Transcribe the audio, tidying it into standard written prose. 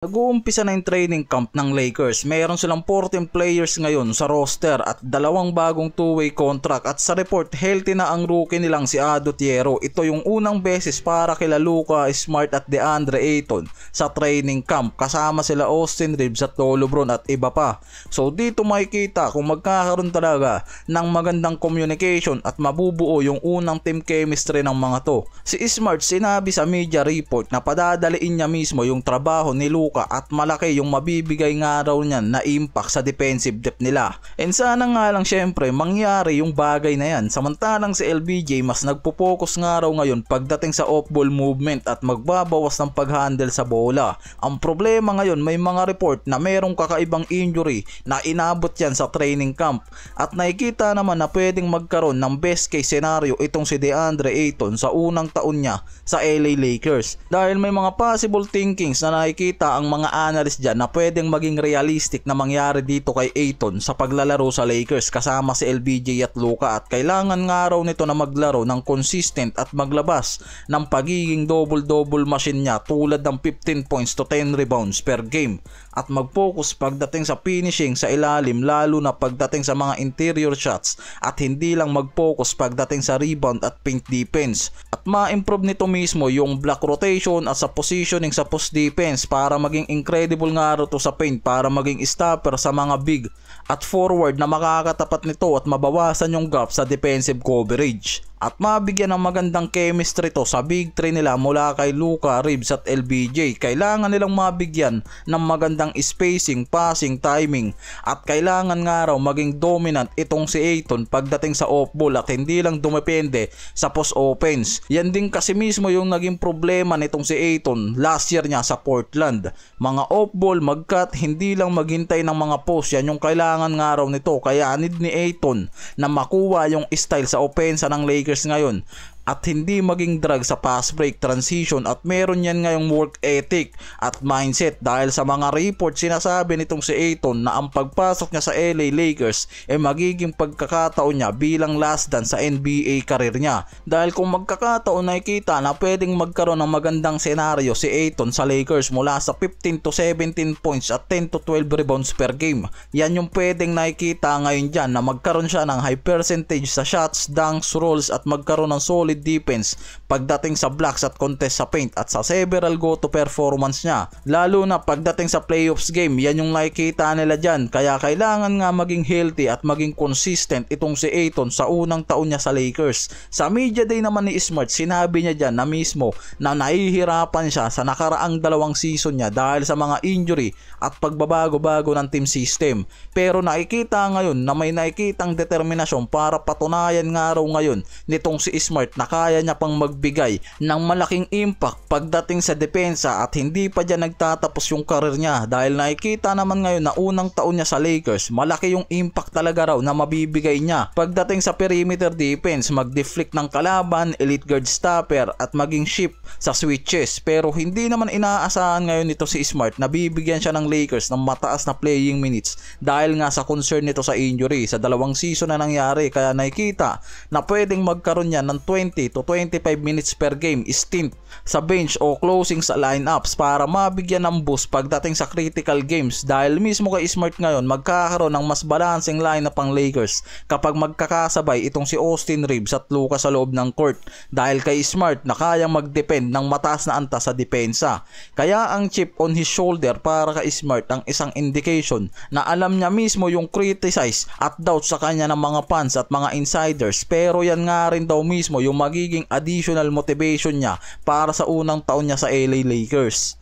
Nag-uumpisa na yung training camp ng Lakers. Meron silang 14 players ngayon sa roster at dalawang bagong two-way contract at sa report healthy na ang rookie nilang si Ado Thiero. Ito yung unang beses para kila Luka Smart at DeAndre Ayton sa training camp. Kasama sila Austin Reeves at Lolo Brown at iba pa. So dito makikita kung magkakaroon talaga ng magandang communication at mabubuo yung unang team chemistry ng mga to. Si Smart sinabi sa media report na padadaliin niya mismo yung trabaho ni Luka at malaki yung mabibigay nga raw niyan na impact sa defensive depth nila. And sana nga lang syempre mangyari yung bagay na yan. Samantalang si LBJ mas nagpo-focus nga raw ngayon pagdating sa off-ball movement at magbabawas ng pag-handle sa bola. Ang problema ngayon may mga report na merong kakaibang injury na inabot yan sa training camp at nakikita naman na pwedeng magkaroon ng best case scenario itong si DeAndre Ayton sa unang taon niya sa LA Lakers. Dahil may mga possible thinkings na nakikita ang mga analyst dyan na pwedeng maging realistic na mangyari dito kay Ayton sa paglalaro sa Lakers kasama si LBJ at Luka at kailangan nga raw nito na maglaro ng consistent at maglabas ng pagiging double-double machine niya tulad ng 15 points to 10 rebounds per game at mag-focus pagdating sa finishing sa ilalim lalo na pagdating sa mga interior shots at hindi lang mag-focus pagdating sa rebound at paint defense at ma-improve nito mismo yung block rotation at sa positioning sa post defense para maging incredible nga ro to sa paint para maging stopper sa mga big at forward na makakatapat nito at mabawasan yung gap sa defensive coverage. At mabigyan ng magandang chemistry to sa big 3 nila mula kay Luka, Reeves at LBJ. Kailangan nilang mabigyan ng magandang spacing, passing, timing at kailangan nga raw maging dominant itong si Ayton pagdating sa off ball at hindi lang dumepende sa post offense. Yan din kasi mismo yung naging problema nitong si Ayton last year niya sa Portland. Mga off ball, mag-cut, hindi lang maghintay ng mga post, yan yung kailangan nga raw nito. Kaya need ni Ayton na makuha yung style sa opensa ng Lakers ngayon at hindi maging drag sa pass break transition at meron yan ngayong work ethic at mindset dahil sa mga report sinasabi nitong si Ayton na ang pagpasok niya sa LA Lakers ay magiging pagkakataon niya bilang last dance sa NBA career niya dahil kung magkakataon nakikita na pwedeng magkaroon ng magandang senaryo si Ayton sa Lakers mula sa 15 to 17 points at 10 to 12 rebounds per game. Yan yung pwedeng nakikita ngayon dyan na magkaroon siya ng high percentage sa shots, dunks, rolls at magkaroon ng solid defense pagdating sa blocks at contest sa paint at sa several go-to performance niya. Lalo na pagdating sa playoffs game, yan yung nakikita nila dyan. Kaya kailangan nga maging healthy at maging consistent itong si Ayton sa unang taon niya sa Lakers. Sa media day naman ni Smart, sinabi niya dyan na mismo na nahihirapan siya sa nakaraang dalawang season niya dahil sa mga injury at pagbabago-bago ng team system. Pero nakikita ngayon na may nakikitang determinasyon para patunayan nga raw ngayon nitong si Smart na kaya niya pang magbigay ng malaking impact pagdating sa depensa at hindi pa dyan nagtatapos yung career niya dahil nakikita naman ngayon na unang taon niya sa Lakers malaki yung impact talaga raw na mabibigay niya pagdating sa perimeter defense, mag-deflect ng kalaban, elite guard stopper at maging shift sa switches. Pero hindi naman inaasahan ngayon nito si Smart na bibigyan siya ng Lakers ng mataas na playing minutes dahil nga sa concern nito sa injury sa dalawang season na nangyari kaya nakikita na pwedeng magkaroon niya ng 20 to 25 minutes per game stint sa bench o closing sa lineups para mabigyan ng boost pagdating sa critical games dahil mismo kay Smart ngayon magkakaroon ng mas balancing lineup ang Lakers kapag magkakasabay itong si Austin Reeves at Luka sa loob ng court dahil kay Smart na kayang mag-depend ng mataas na antas sa depensa. Kaya ang chip on his shoulder para kay Smart ang isang indication na alam niya mismo yung criticize at doubt sa kanya ng mga fans at mga insiders pero yan nga rin daw mismo yung magiging additional motivation niya para sa unang taon niya sa LA Lakers.